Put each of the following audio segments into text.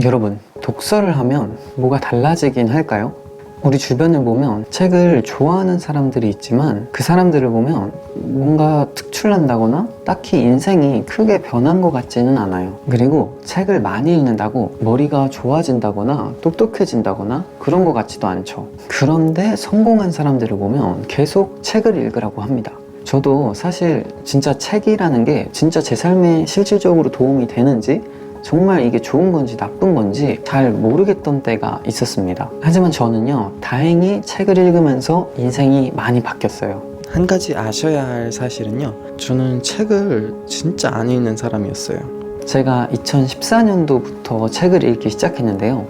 여러분, 독서를 하면 뭐가 달라지긴 할까요? 우리 주변을 보면 책을 좋아하는 사람들이 있지만 그 사람들을 보면 뭔가 특출난다거나 딱히 인생이 크게 변한 것 같지는 않아요. 그리고 책을 많이 읽는다고 머리가 좋아진다거나 똑똑해진다거나 그런 것 같지도 않죠. 그런데 성공한 사람들을 보면 계속 책을 읽으라고 합니다. 저도 사실 진짜 책이라는 게 진짜 제 삶에 실질적으로 도움이 되는지 정말 이게 좋은 건지 나쁜 건지 잘 모르겠던 때가 있었습니다. 하지만 저는요, 다행히 책을 읽으면서 인생이 많이 바뀌었어요. 한 가지 아셔야 할 사실은요, 저는 책을 진짜 안 읽는 사람이었어요. 제가 2014년도부터 책을 읽기 시작했는데요.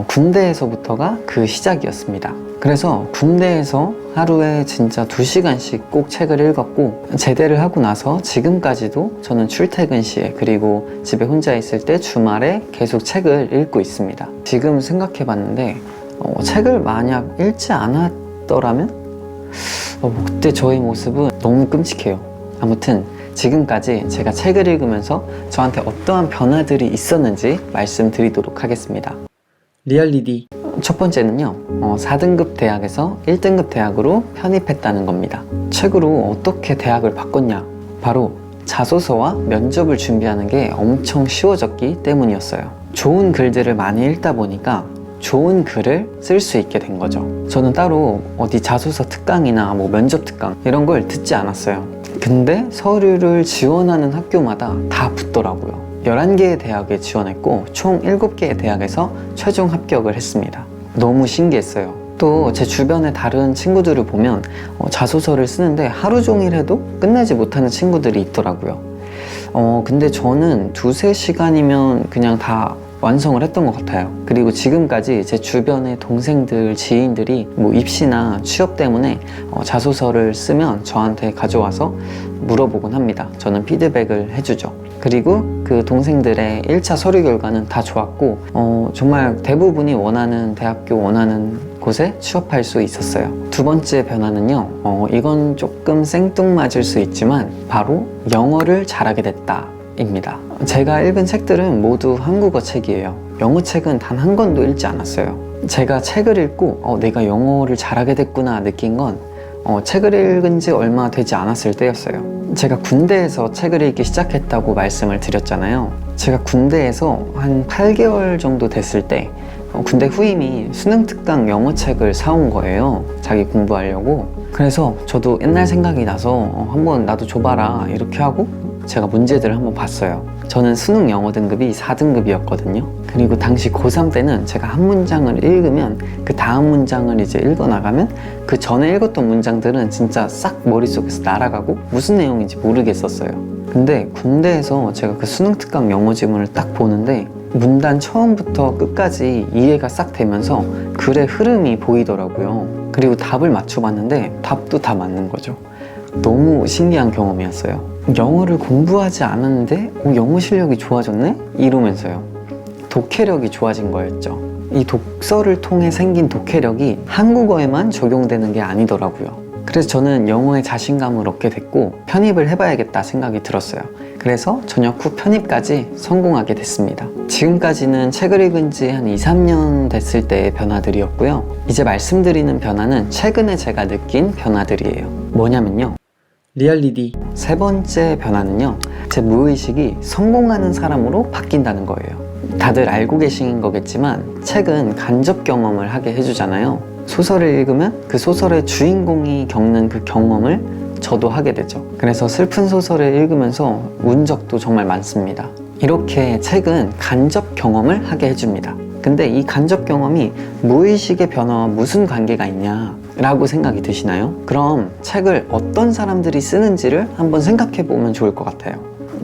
군대에서부터가 그 시작이었습니다. 그래서 군대에서 하루에 진짜 2시간씩 꼭 책을 읽었고, 제대를 하고 나서 지금까지도 저는 출퇴근 시에 그리고 집에 혼자 있을 때 주말에 계속 책을 읽고 있습니다. 지금 생각해 봤는데 책을 만약 읽지 않았더라면 그때 저의 모습은 너무 끔찍해요. 아무튼 지금까지 제가 책을 읽으면서 저한테 어떠한 변화들이 있었는지 말씀드리도록 하겠습니다. 리얼리티. 첫 번째는요, 4등급 대학에서 1등급 대학으로 편입했다는 겁니다. 책으로 어떻게 대학을 바꿨냐? 바로 자소서와 면접을 준비하는 게 엄청 쉬워졌기 때문이었어요. 좋은 글들을 많이 읽다 보니까 좋은 글을 쓸 수 있게 된 거죠. 저는 따로 어디 자소서 특강이나 면접 특강 이런 걸 듣지 않았어요. 근데 서류를 지원하는 학교마다 다 붙더라고요. 11개의 대학에 지원했고 총 7개의 대학에서 최종 합격을 했습니다. 너무 신기했어요. 또 제 주변의 다른 친구들을 보면 자소서를 쓰는데 하루 종일 해도 끝내지 못하는 친구들이 있더라고요. 근데 저는 2-3시간이면 그냥 다 완성을 했던 것 같아요. 그리고 지금까지 제 주변의 동생들, 지인들이 입시나 취업 때문에 자소서를 쓰면 저한테 가져와서 물어보곤 합니다. 저는 피드백을 해주죠. 그리고 그 동생들의 1차 서류 결과는 다 좋았고 정말 대부분이 원하는 대학교, 원하는 곳에 취업할 수 있었어요. 두 번째 변화는요, 이건 조금 생뚱맞을 수 있지만 바로 영어를 잘하게 됐다 입니다. 제가 읽은 책들은 모두 한국어 책이에요. 영어 책은 단 한 권도 읽지 않았어요. 제가 책을 읽고 내가 영어를 잘하게 됐구나 느낀 건 책을 읽은 지 얼마 되지 않았을 때였어요. 제가 군대에서 책을 읽기 시작했다고 말씀을 드렸잖아요. 제가 군대에서 한 8개월 정도 됐을 때 군대 후임이 수능 특강 영어 책을 사온 거예요. 자기 공부하려고. 그래서 저도 옛날 생각이 나서 한번 나도 줘봐라 이렇게 하고 제가 문제들을 한번 봤어요. 저는 수능 영어 등급이 4등급이었거든요. 그리고 당시 고3 때는 제가 한 문장을 읽으면 그 다음 문장을 이제 읽어나가면 그 전에 읽었던 문장들은 진짜 싹 머릿속에서 날아가고 무슨 내용인지 모르겠었어요. 근데 군대에서 제가 그 수능 특강 영어 지문을 딱 보는데 문단 처음부터 끝까지 이해가 싹 되면서 글의 흐름이 보이더라고요. 그리고 답을 맞춰봤는데 답도 다 맞는 거죠. 너무 신기한 경험이었어요. 영어를 공부하지 않았는데 영어 실력이 좋아졌네? 이러면서요. 독해력이 좋아진 거였죠. 이 독서를 통해 생긴 독해력이 한국어에만 적용되는 게 아니더라고요. 그래서 저는 영어에 자신감을 얻게 됐고 편입을 해봐야겠다 생각이 들었어요. 그래서 전역 후 편입까지 성공하게 됐습니다. 지금까지는 책을 읽은 지 한 2-3년 됐을 때의 변화들이었고요. 이제 말씀드리는 변화는 최근에 제가 느낀 변화들이에요. 뭐냐면요, 리얼리티. 세 번째 변화는요, 제 무의식이 성공하는 사람으로 바뀐다는 거예요. 다들 알고 계신 거겠지만 책은 간접 경험을 하게 해주잖아요. 소설을 읽으면 그 소설의 주인공이 겪는 그 경험을 저도 하게 되죠. 그래서 슬픈 소설을 읽으면서 운 적도 정말 많습니다. 이렇게 책은 간접 경험을 하게 해줍니다. 근데 이 간접 경험이 무의식의 변화와 무슨 관계가 있냐 라고 생각이 드시나요? 그럼 책을 어떤 사람들이 쓰는지를 한번 생각해 보면 좋을 것 같아요.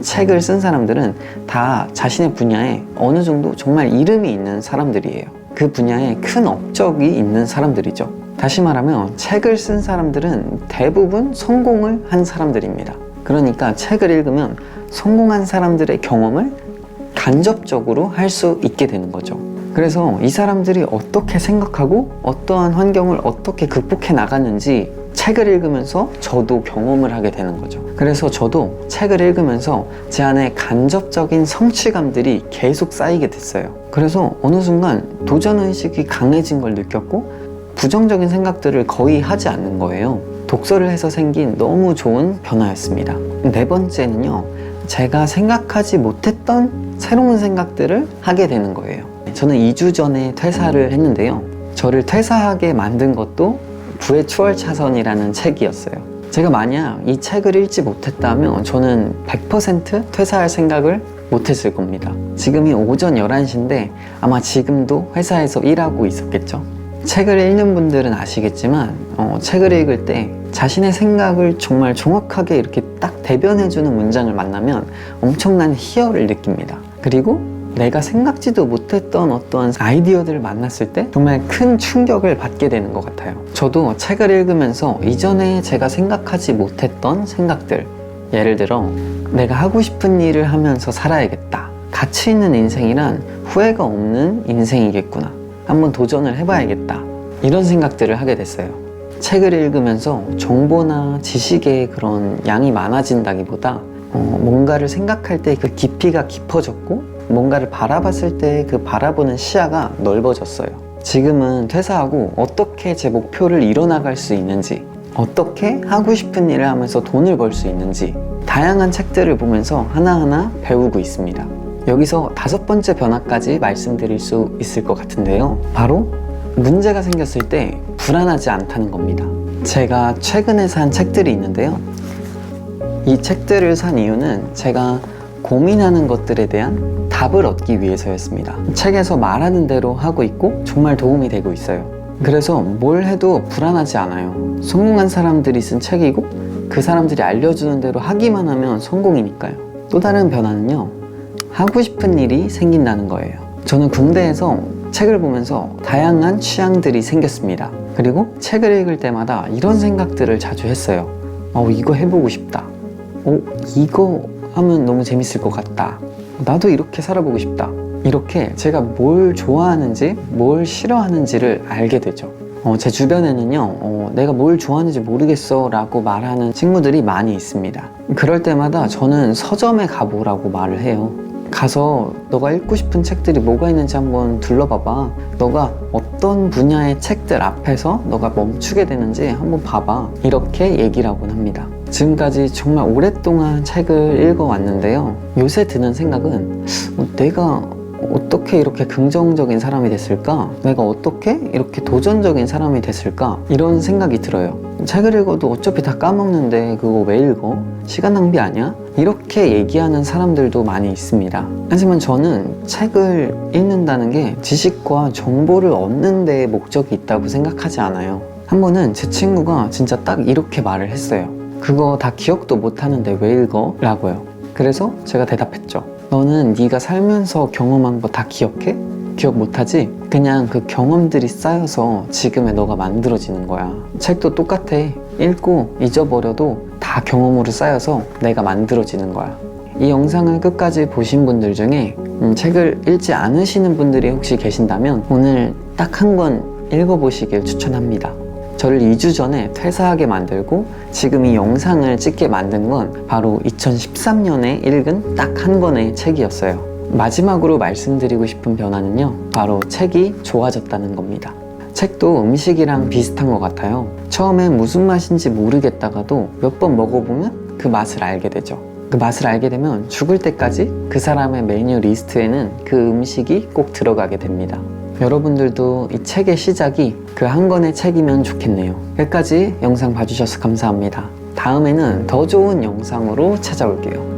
책을 쓴 사람들은 다 자신의 분야에 어느 정도 정말 이름이 있는 사람들이에요. 그 분야에 큰 업적이 있는 사람들이죠. 다시 말하면 책을 쓴 사람들은 대부분 성공을 한 사람들입니다. 그러니까 책을 읽으면 성공한 사람들의 경험을 간접적으로 할 수 있게 되는 거죠. 그래서 이 사람들이 어떻게 생각하고 어떠한 환경을 어떻게 극복해 나갔는지 책을 읽으면서 저도 경험을 하게 되는 거죠. 그래서 저도 책을 읽으면서 제 안에 간접적인 성취감들이 계속 쌓이게 됐어요. 그래서 어느 순간 도전의식이 강해진 걸 느꼈고 부정적인 생각들을 거의 하지 않는 거예요. 독서를 해서 생긴 너무 좋은 변화였습니다. 네 번째는요, 제가 생각하지 못했던 새로운 생각들을 하게 되는 거예요. 저는 2주 전에 퇴사를 했는데요. 저를 퇴사하게 만든 것도 부의 추월차선이라는 책이었어요. 제가 만약 이 책을 읽지 못했다면 저는 100% 퇴사할 생각을 못했을 겁니다. 지금이 오전 11시인데 아마 지금도 회사에서 일하고 있었겠죠. 책을 읽는 분들은 아시겠지만 책을 읽을 때 자신의 생각을 정말 정확하게 이렇게 딱 대변해주는 문장을 만나면 엄청난 희열을 느낍니다. 그리고 내가 생각지도 못했던 어떠한 아이디어들을 만났을 때 정말 큰 충격을 받게 되는 것 같아요. 저도 책을 읽으면서 이전에 제가 생각하지 못했던 생각들, 예를 들어 내가 하고 싶은 일을 하면서 살아야겠다, 가치 있는 인생이란 후회가 없는 인생이겠구나, 한번 도전을 해봐야겠다, 이런 생각들을 하게 됐어요. 책을 읽으면서 정보나 지식의 그런 양이 많아진다기보다 뭔가를 생각할 때 그 깊이가 깊어졌고 뭔가를 바라봤을 때 그 바라보는 시야가 넓어졌어요. 지금은 퇴사하고 어떻게 제 목표를 이뤄나갈 수 있는지, 어떻게 하고 싶은 일을 하면서 돈을 벌 수 있는지 다양한 책들을 보면서 하나하나 배우고 있습니다. 여기서 5번째 변화까지 말씀드릴 수 있을 것 같은데요. 바로 문제가 생겼을 때 불안하지 않다는 겁니다. 제가 최근에 산 책들이 있는데요. 이 책들을 산 이유는 제가 고민하는 것들에 대한 답을 얻기 위해서였습니다. 책에서 말하는 대로 하고 있고 정말 도움이 되고 있어요. 그래서 뭘 해도 불안하지 않아요. 성공한 사람들이 쓴 책이고 그 사람들이 알려주는 대로 하기만 하면 성공이니까요. 또 다른 변화는요, 하고 싶은 일이 생긴다는 거예요. 저는 군대에서 책을 보면서 다양한 취향들이 생겼습니다. 그리고 책을 읽을 때마다 이런 생각들을 자주 했어요. 이거 해보고 싶다. 이거 하면 너무 재밌을 것 같다. 나도 이렇게 살아보고 싶다. 이렇게 제가 뭘 좋아하는지 뭘 싫어하는지를 알게 되죠. 제 주변에는요, 내가 뭘 좋아하는지 모르겠어 라고 말하는 친구들이 많이 있습니다. 그럴 때마다 저는 서점에 가보라고 말을 해요. 가서 너가 읽고 싶은 책들이 뭐가 있는지 한번 둘러봐봐. 너가 어떤 분야의 책들 앞에서 너가 멈추게 되는지 한번 봐봐. 이렇게 얘기를 하곤 합니다. 지금까지 정말 오랫동안 책을 읽어왔는데요. 요새 드는 생각은 내가 어떻게 이렇게 긍정적인 사람이 됐을까? 내가 어떻게 이렇게 도전적인 사람이 됐을까? 이런 생각이 들어요. 책을 읽어도 어차피 다 까먹는데 그거 왜 읽어? 시간 낭비 아니야? 이렇게 얘기하는 사람들도 많이 있습니다. 하지만 저는 책을 읽는다는 게 지식과 정보를 얻는 데 목적이 있다고 생각하지 않아요. 한 번은 제 친구가 진짜 딱 이렇게 말을 했어요. 그거 다 기억도 못하는데 왜 읽어? 라고요. 그래서 제가 대답했죠. 너는 네가 살면서 경험한 거 다 기억해? 기억 못하지? 그냥 그 경험들이 쌓여서 지금의 너가 만들어지는 거야. 책도 똑같아. 읽고 잊어버려도 다 경험으로 쌓여서 내가 만들어지는 거야. 이 영상을 끝까지 보신 분들 중에 책을 읽지 않으시는 분들이 혹시 계신다면 오늘 딱 한 권 읽어보시길 추천합니다. 저를 2주 전에 퇴사하게 만들고 지금 이 영상을 찍게 만든 건 바로 2013년에 읽은 딱 한 권의 책이었어요. 마지막으로 말씀드리고 싶은 변화는요, 바로 책이 좋아졌다는 겁니다. 책도 음식이랑 비슷한 것 같아요. 처음엔 무슨 맛인지 모르겠다가도 몇 번 먹어보면 그 맛을 알게 되죠. 그 맛을 알게 되면 죽을 때까지 그 사람의 메뉴 리스트에는 그 음식이 꼭 들어가게 됩니다. 여러분들도 이 책의 시작이 그 한 권의 책이면 좋겠네요. 끝까지 영상 봐주셔서 감사합니다. 다음에는 더 좋은 영상으로 찾아올게요.